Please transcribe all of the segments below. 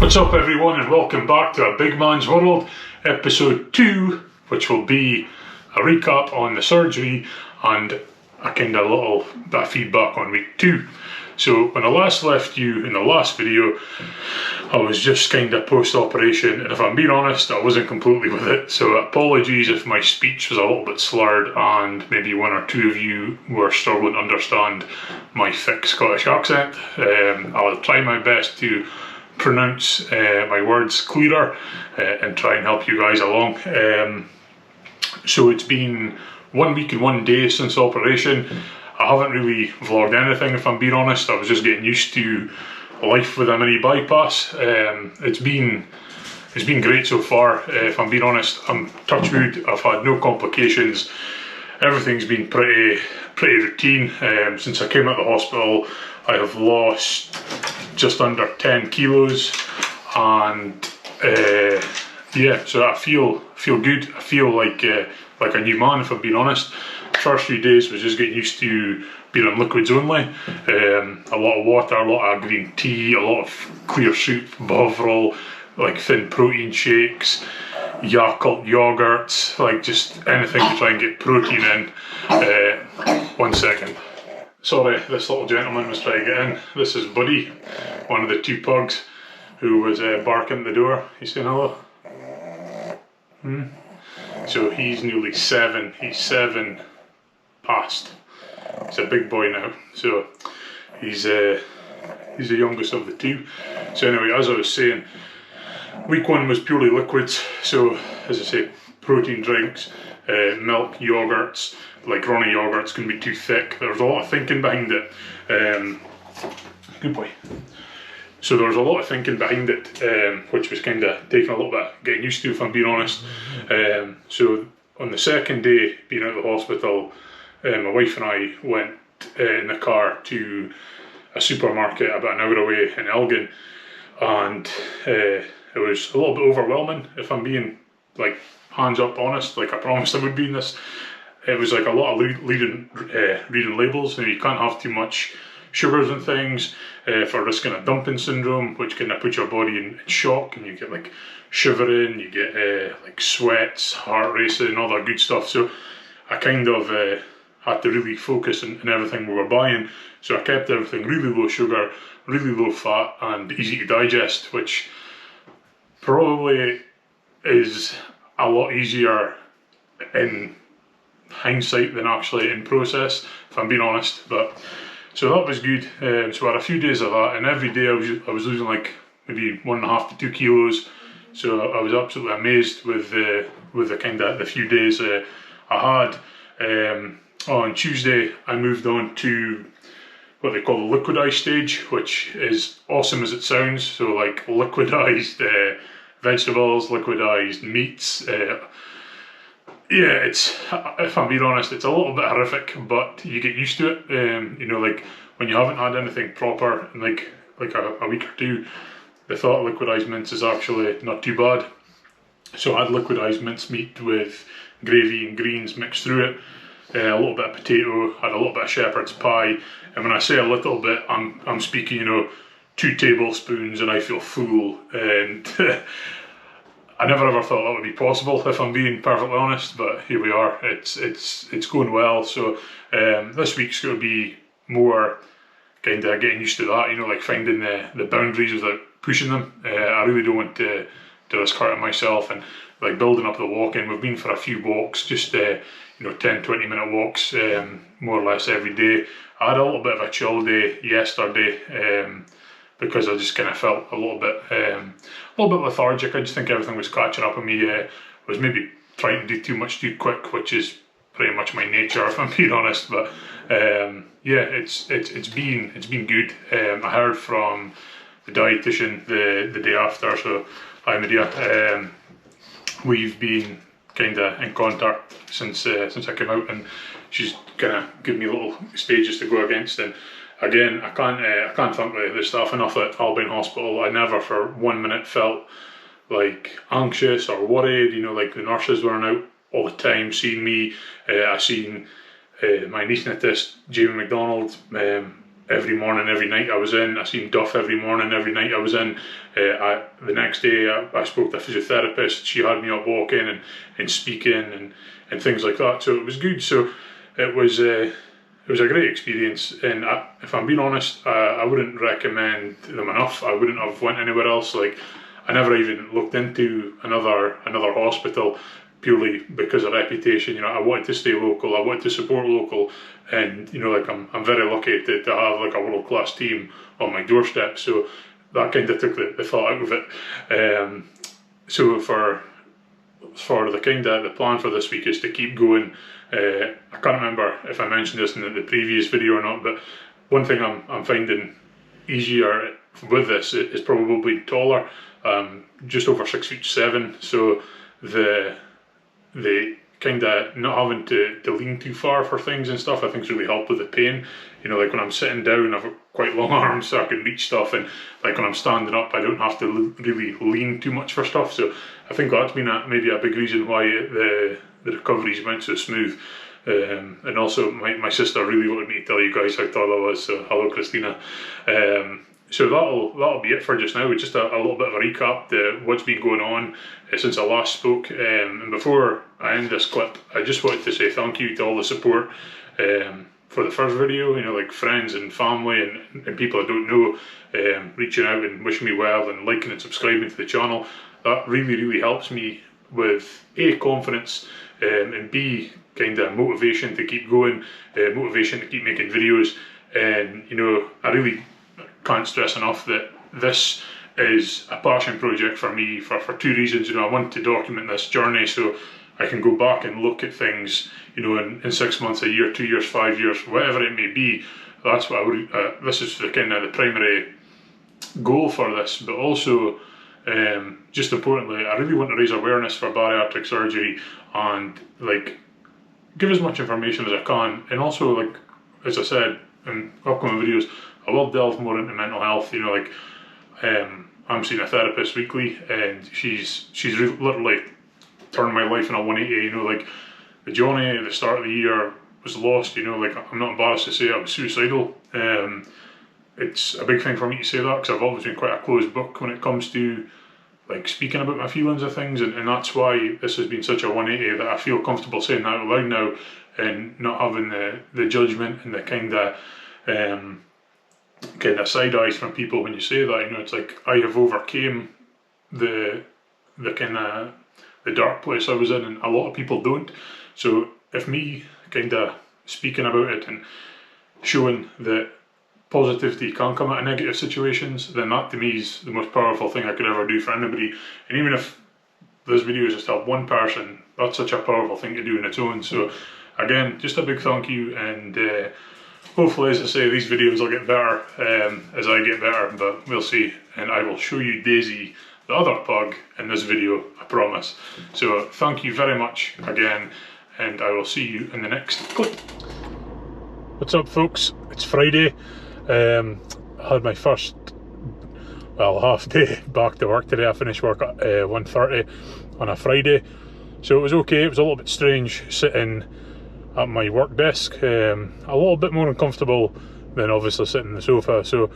What's up everyone, and welcome back to A Big Man's World, episode 2, which will be a recap on the surgery and a kind of little bit of feedback on week 2. So when I last left you in the last video, I was just kind of post-operation, and if I'm being honest, I wasn't completely with it, so apologies if my speech was a little bit slurred and maybe one or two of you were struggling to understand my thick Scottish accent. I'll try my best to pronounce my words clearer and try and help you guys along. So it's been 1 week and 1 day since operation. I haven't really vlogged anything, if I'm being honest. I was just getting used to life with a mini bypass. It's been great so far. If I'm being honest, I'm touch wood. I've had no complications. Everything's been pretty routine. Since I came out of the hospital, I have lost just under 10 kilos, and yeah, so I feel good. I feel like a new man, if I'm being honest. First few days was just getting used to being on liquids only. A lot of water, a lot of green tea, a lot of clear soup, Bovril, like thin protein shakes, Yakult yogurts, like just anything to try and get protein in. 1 second. Sorry, this little gentleman was trying to get in. This is Buddy, one of the 2 pugs, who was barking at the door. He's saying hello. So he's nearly 7. He's 7 past. He's a big boy now. So he's the youngest of the 2. So anyway, as I was saying, week 1 was purely liquids. So as I say, protein drinks, milk, yogurts. Like Ronnie yogurt's going to be too thick. There was a lot of thinking behind it. Good boy. So there was a lot of thinking behind it, which was kind of taking a little bit of getting used to, if I'm being honest. So on the second day being out of the hospital, my wife and I went in the car to a supermarket about an hour away in Elgin, and it was a little bit overwhelming, if I'm being like hands up honest, like I promised I would be in this. It was like a lot of reading labels. You can't have too much sugars and things for risking a dumping syndrome, which kind of puts your body in shock, and you get like shivering, you get like sweats, heart racing, all that good stuff. So I kind of had to really focus on everything we were buying. So I kept everything really low sugar, really low fat, and easy to digest, which probably is a lot easier in hindsight than actually in process, if I'm being honest. But so that was good. So I had a few days of that, and every day I was losing like maybe 1.5 to 2 kilos. So I was absolutely amazed with the kind of the few days I had. On Tuesday I moved on to what they call the liquidized stage, which is awesome as it sounds. So like liquidized vegetables, liquidized meats. Yeah, it's, if I'm being honest, it's a little bit horrific, but you get used to it. You know, like when you haven't had anything proper in like a week or 2, the thought of liquidized mince is actually not too bad. So I had liquidized mince meat with gravy and greens mixed through it, a little bit of potato, had a little bit of shepherd's pie, and when I say a little bit, I'm speaking, you know, 2 tablespoons, and I feel full. And I never ever thought that would be possible, if I'm being perfectly honest, but here we are. It's going well. So this week's going to be more kind of getting used to that, you know, like finding the boundaries without pushing them. I really don't want to risk hurting myself, and like building up the walking. We've been for a few walks, just you know, 10-20 minute walks, more or less every day. I had a little bit of a chill day yesterday, because I just kind of felt a little bit lethargic. I just think everything was catching up on me. Was maybe trying to do too much too quick, which is pretty much my nature, if I'm being honest. But yeah, it's been good. I heard from the dietitian the day after, so hi Media. We've been kind of in contact since I came out, and she's kind of given me little stages to go against. And again, I can't thank the staff enough at Albion Hospital. I never for 1 minute felt like anxious or worried. You know, like the nurses weren't out all the time seeing me. I seen my anaesthetist Jamie McDonald every morning, every night I was in. I seen Duff every morning, every night I was in. The next day I spoke to a physiotherapist. She had me up walking and speaking and things like that. So it was good. So it was a great experience. And if I'm being honest, I wouldn't recommend them enough. I wouldn't have went anywhere else. Like, I never even looked into another hospital, purely because of reputation. You know, I wanted to stay local, I wanted to support local, and you know, like I'm very lucky to have like a world-class team on my doorstep, so that kind of took the thought out of it. So for the kind of the plan for this week is to keep going. I can't remember if I mentioned this in the previous video or not, but one thing I'm finding easier with this is probably taller. Just over 6'7", so the kind of not having to lean too far for things and stuff, I think, really helped with the pain. You know, like when I'm sitting down, I've got quite long arms, so I can reach stuff, and like when I'm standing up, I don't have to really lean too much for stuff. So I think that's been maybe a big reason why the recoveries went so smooth. And also my sister really wanted me to tell you guys how tall I was, so hello Christina. So that'll be it for just now. Just a little bit of a recap to what's been going on since I last spoke. And before I end this clip, I just wanted to say thank you to all the support for the first video. You know, like friends and family and people I don't know reaching out and wishing me well and liking and subscribing to the channel. That really helps me with A, confidence, and B, kind of motivation to keep going, motivation to keep making videos. And you know, I really can't stress enough that this is a passion project for me for two reasons. You know, I want to document this journey so I can go back and look at things, you know, in 6 months, a year, 2 years, 5 years, whatever it may be. That's what I would, this is the kind of the primary goal for this, but also just importantly, I really want to raise awareness for bariatric surgery and like give as much information as I can. And also, like, as I said in upcoming videos, I will delve more into mental health. You know, like I'm seeing a therapist weekly, and she's literally turned my life in a 180. You know, like the Johnny at the start of the year was lost. You know, like I'm not embarrassed to say I was suicidal. It's a big thing for me to say that because I've always been quite a closed book when it comes to like speaking about my feelings of things, and that's why this has been such a 180 that I feel comfortable saying that out loud now and not having the judgment and the kind of side eyes from people when you say that. You know, it's like I have overcame the kind of the dark place I was in, and a lot of people don't. So if me kind of speaking about it and showing that positivity can come out of negative situations, then that to me is the most powerful thing I could ever do for anybody. And even if this video is just help one person, that's such a powerful thing to do on its own. So again, just a big thank you, and hopefully, as I say, these videos will get better as I get better, but we'll see. And I will show you Daisy, the other pug, in this video, I promise. So thank you very much again, and I will see you in the next clip. What's up, folks? It's Friday. I had my first, well, half day back to work today. I finished work at 1:30 on a Friday, so it was okay. It was a little bit strange sitting at my work desk, a little bit more uncomfortable than obviously sitting on the sofa. So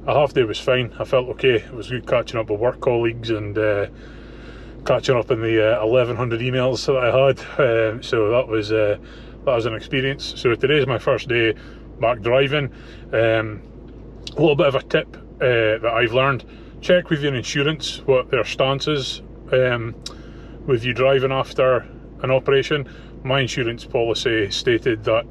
a half day was fine. I felt okay. It was good catching up with work colleagues and catching up in the 1100 emails that I had. So that was an experience. So today is my first day back driving. A little bit of a tip that I've learned: check with your insurance what their stance is with you driving after an operation. My insurance policy stated that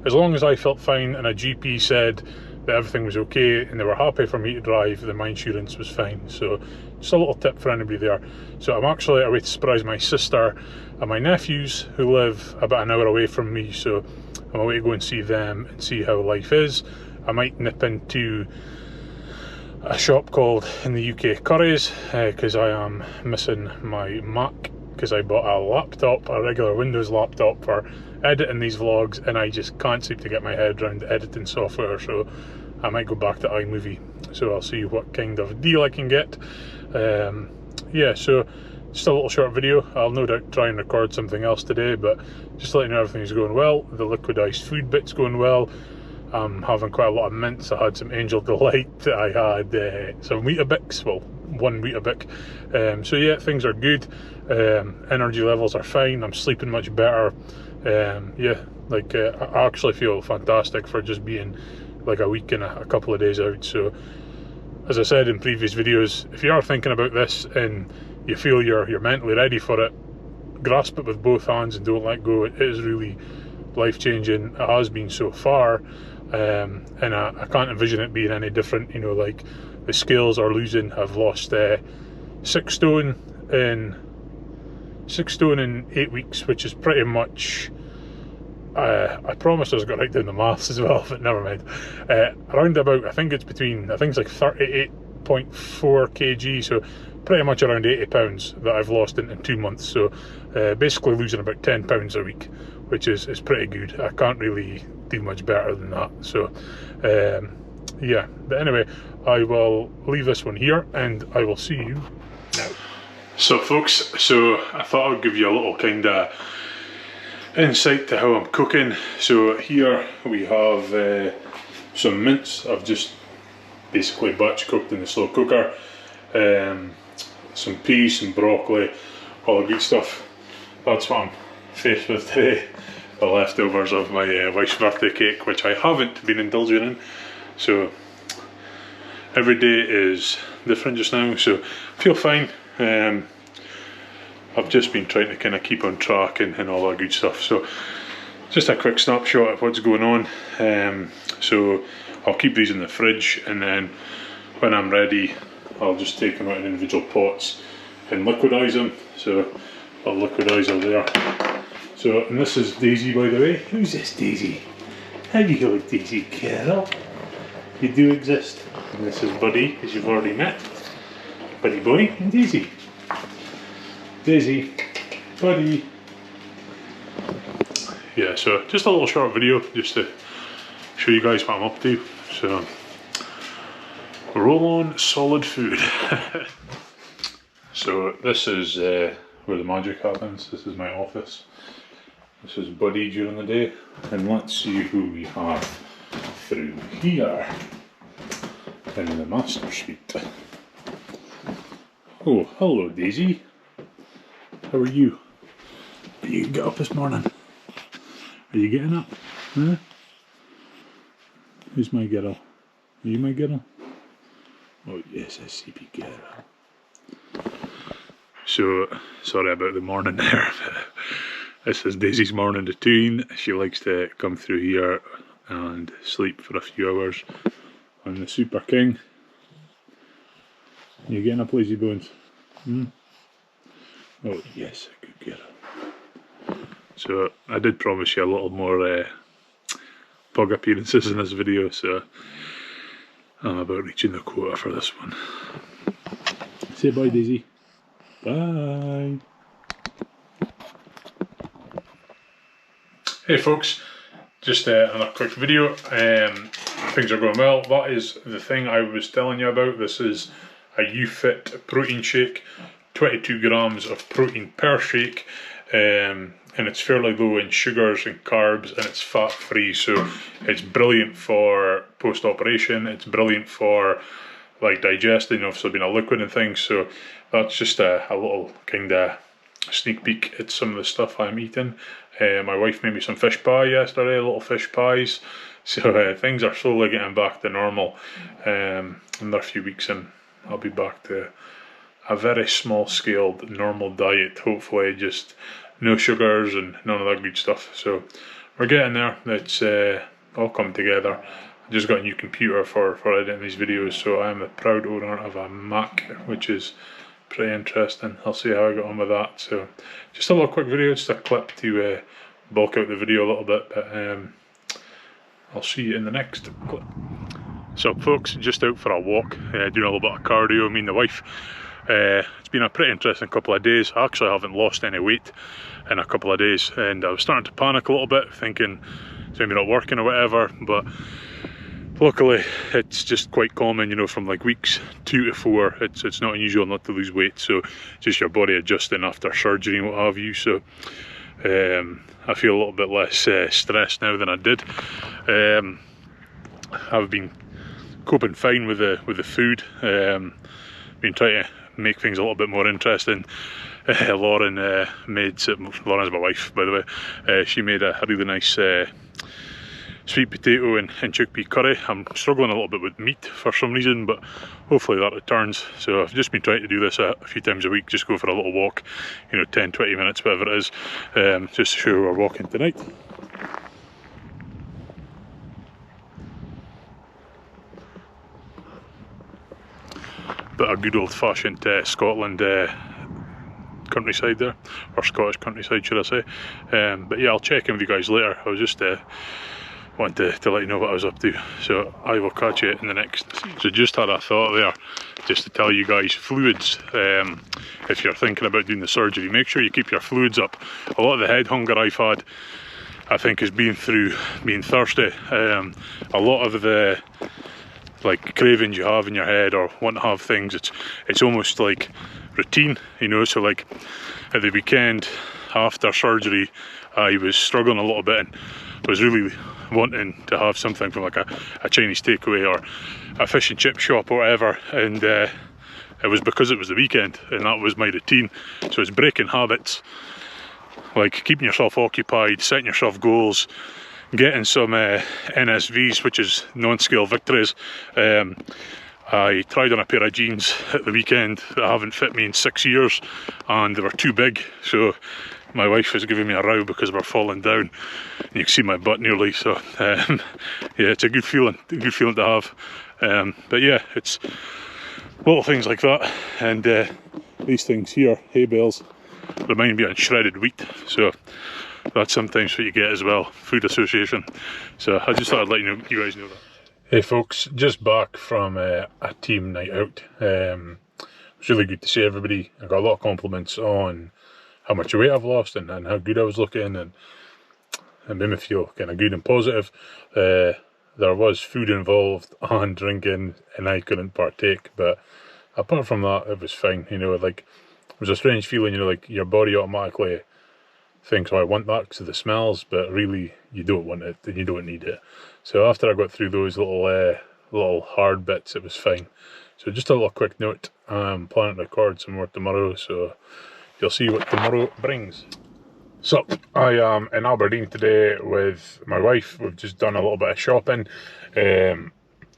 as long as I felt fine and a GP said that everything was okay and they were happy for me to drive, then my insurance was fine. So just a little tip for anybody there. So I'm actually away to surprise my sister and my nephews who live about an hour away from me. So I'm away to go and see them and see how life is. I might nip into a shop called in the UK Curry's because I am missing my Mac, because I bought a laptop, a regular Windows laptop, for editing these vlogs, and I just can't seem to get my head around the editing software, so I might go back to iMovie. So I'll see what kind of deal I can get. Yeah, so just a little short video. I'll no doubt try and record something else today, but just to let you know everything's going well. The liquid iced food bit's going well. I'm having quite a lot of mints. I had some Angel Delight, I had some Weetabix, well, one Weetabix. So yeah, things are good. Energy levels are fine. I'm sleeping much better. Yeah, like I actually feel fantastic for just being like a week and a couple of days out. So as I said in previous videos, if you are thinking about this and you feel you're mentally ready for it, grasp it with both hands and don't let go. It is really life-changing. It has been so far, and I can't envision it being any different. You know, like the scales are losing. I've lost 6 stone in 8 weeks, which is pretty much, I promised I was going to write down the maths as well, but never mind. Around about, I think it's like 38.4 kg, so pretty much around 80 pounds that I've lost in 2 months. So basically losing about 10 pounds a week, which is pretty good. I can't really do much better than that. So yeah, but anyway, I will leave this one here and I will see you now. So folks, so I thought I'd give you a little kind of insight to how I'm cooking. So here we have some mince. I've just basically batch cooked in the slow cooker. Some peas, some broccoli, all the good stuff. That's what I'm faced with today. The leftovers of my wife's birthday cake, which I haven't been indulging in. So every day is different just now, so I feel fine. I've just been trying to kind of keep on track and all that good stuff. So just a quick snapshot of what's going on. So I'll keep these in the fridge, and then when I'm ready, I'll just take them out in individual pots and liquidise them. So I'll liquidise all there. So, and this is Daisy, by the way. Who's this Daisy? How do you go, Daisy Carol? You do exist. And this is Buddy, as you've already met. Buddy boy and Daisy. Daisy, Buddy. Yeah, so just a little short video just to show you guys what I'm up to. So roll on solid food. So this is where the magic happens. This is my office. This is Buddy during the day, and let's see who we have through here in the master suite. Oh, hello Daisy. How are you? Did you get up this morning? Are you getting up? Huh? Who's my girl? Are you my girl? Oh yes, I see big girl. So, sorry about the morning there. This is Daisy's morning routine. She likes to come through here and sleep for a few hours on the Super King. You getting up, lazy bones? Hmm? Oh yes, a good girl. So I did promise you a little more pug appearances in this video, so I'm about reaching the quota for this one. Say bye, Daisy. Bye. Hey folks, just another quick video. Things are going well. That is the thing I was telling you about. This is a YouFit protein shake, 22 grams of protein per shake, and it's fairly low in sugars and carbs, and it's fat free, so it's brilliant for post-operation. It's brilliant for like digesting, obviously being a liquid and things. So that's just a little kind of sneak peek at some of the stuff I'm eating. My wife made me some fish pie yesterday, little fish pies. So things are slowly getting back to normal. Another few weeks and I'll be back to a very small scaled normal diet, hopefully just no sugars and none of that good stuff. So we're getting there. It's all come together. I just got a new computer for editing these videos, so I am the proud owner of a Mac, which is pretty interesting. I'll see how I got on with that. So just a little quick video, just a clip to bulk out the video a little bit, but I'll see you in the next clip. So folks, just out for a walk, doing a little bit of cardio, me and the wife. It's been a pretty interesting couple of days. I actually haven't lost any weight in a couple of days, and I was starting to panic a little bit, thinking it's maybe not working or whatever, but luckily it's just quite common, you know, from like weeks 2 to 4, it's not unusual not to lose weight, so just your body adjusting after surgery and what have you. So I feel a little bit less stressed now than I did. I've been coping fine with the food. Been trying to make things a little bit more interesting. Lauren made, Lauren's my wife by the way, she made a really nice sweet potato and chickpea curry. I'm struggling a little bit with meat for some reason, but hopefully that returns. So I've just been trying to do this a few times a week, just go for a little walk, 10-20 minutes, whatever it is, just to show we're walking tonight. Bit of good old fashioned Scotland countryside there, or Scottish countryside should I say. But yeah, I'll check in with you guys later. I was just wanted to let you know what I was up to, so I will catch you in the next. So just had a thought there, just to tell you guys, fluids, if you're thinking about doing the surgery, make sure you keep your fluids up. A lot of the head hunger I've had, I think, is being thirsty. A lot of the cravings you have in your head or want to have things, it's almost like routine, so like at the weekend after surgery I was struggling a little bit and was really wanting to have something from like a Chinese takeaway or a fish and chip shop or whatever, and it was because it was the weekend and that was my routine. So it's breaking habits, like keeping yourself occupied, setting yourself goals, getting some NSVs, which is non-scale victories. I tried on a pair of jeans at the weekend that haven't fit me in 6 years and they were too big, so my wife was giving me a row because we're falling down and you can see my butt nearly. So yeah, it's a good feeling to have. But yeah, it's little things like that, and these things here, hay bales, remind me of shredded wheat, so that's sometimes what you get as well, food association. So I just thought I'd let you guys know that. Hey folks, just back from a team night out. It's really good to see everybody. I got a lot of compliments on how much weight I've lost and how good I was looking, and it made me feel kind of good and positive. There was food involved and drinking and I couldn't partake, but apart from that it was fine. Like, it was a strange feeling, like your body automatically thinks, oh, I want that because of the smells, but really you don't want it and you don't need it. So after I got through those little hard bits, it was fine. So just a little quick note, I'm planning to record some more tomorrow, so you'll see what tomorrow brings. So I am in Aberdeen today with my wife. We've just done a little bit of shopping.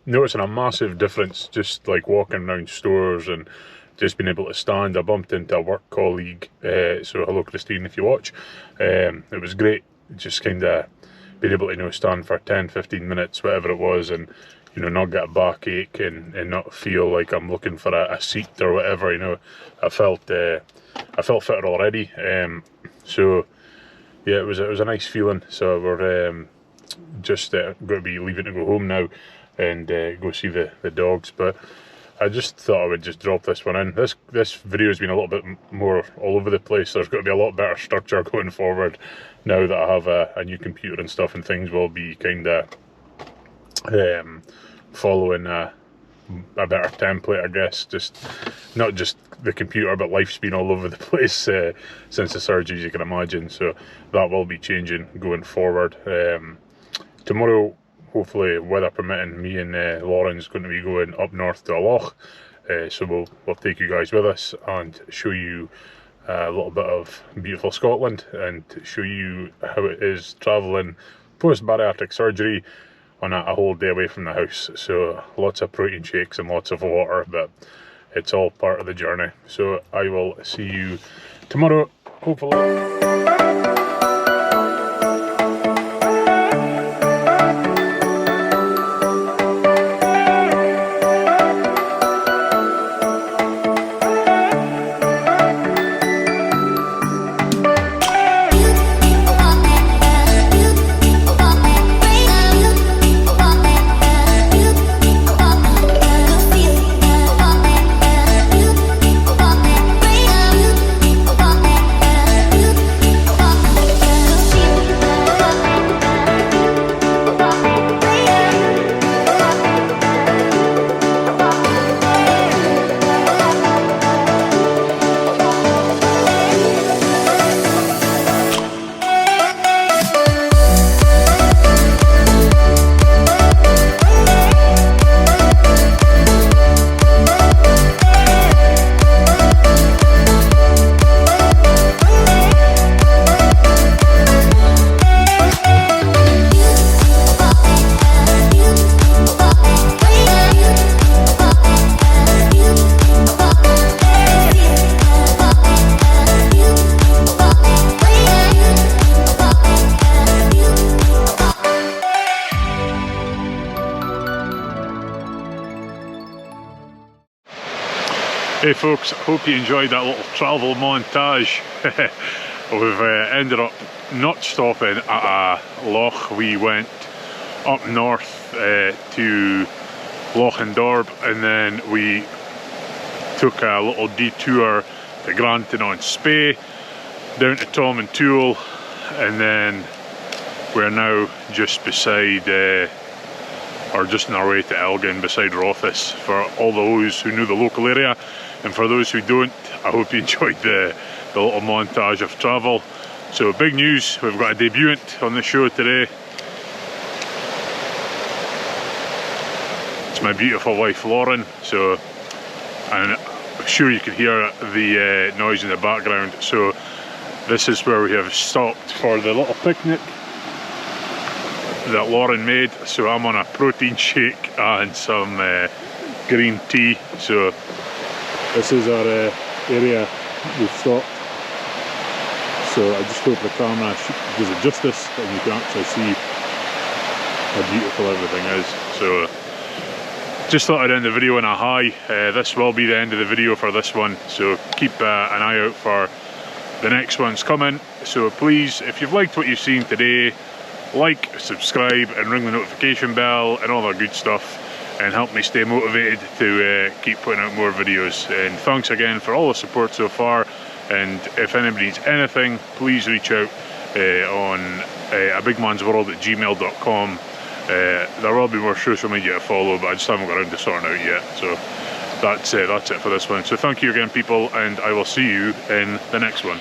Noticing a massive difference just like walking around stores and just being able to stand. I bumped into a work colleague, so hello Christine if you watch. It was great just kind of being able to stand for 10-15 minutes, whatever it was, and not get a backache and not feel like I'm looking for a seat or whatever. I felt fitter already. So yeah, it was a nice feeling. So we're just going to be leaving to go home now and go see the dogs, but I just thought I would just drop this one in. This video has been a little bit more all over the place. There's got to be a lot better structure going forward now that I have a new computer and stuff, and things will be kind of following a better template, I guess. Just not just the computer, but life's been all over the place since the surgery, as you can imagine. So that will be changing going forward. Tomorrow, hopefully weather permitting, me and Lauren's going to be going up north to a loch, so we'll take you guys with us and show you a little bit of beautiful Scotland and show you how it is travelling post-bariatric surgery on a whole day away from the house. So lots of protein shakes and lots of water, but it's all part of the journey. So I will see you tomorrow, hopefully. Hey folks, hope you enjoyed that little travel montage. We've ended up not stopping at a loch. We went up north to Loch and Dorb, and then we took a little detour to Granton on Spey, down to Tom and Toole, and then we're now just beside, or just on our way to Elgin beside Rothes. For all those who know the local area, and for those who don't, I hope you enjoyed the little montage of travel. So big news, we've got a debutant on the show today. It's my beautiful wife Lauren, and I'm sure you can hear the noise in the background. So this is where we have stopped for the little picnic that Lauren made. So I'm on a protein shake and some green tea. So this is our area we've stopped. So I just hope the camera gives it justice and you can actually see how beautiful everything is. So just thought I'd end the video on a high. This will be the end of the video for this one, so keep an eye out for the next ones coming. So please, if you've liked what you've seen today, like, subscribe and ring the notification bell and all that good stuff, and help me stay motivated to keep putting out more videos. And thanks again for all the support so far, and if anybody needs anything, please reach out on abigmansworld@gmail.com. There will be more social media to follow, but I just haven't got around to sorting out yet. So that's it for this one. So thank you again people, and I will see you in the next one.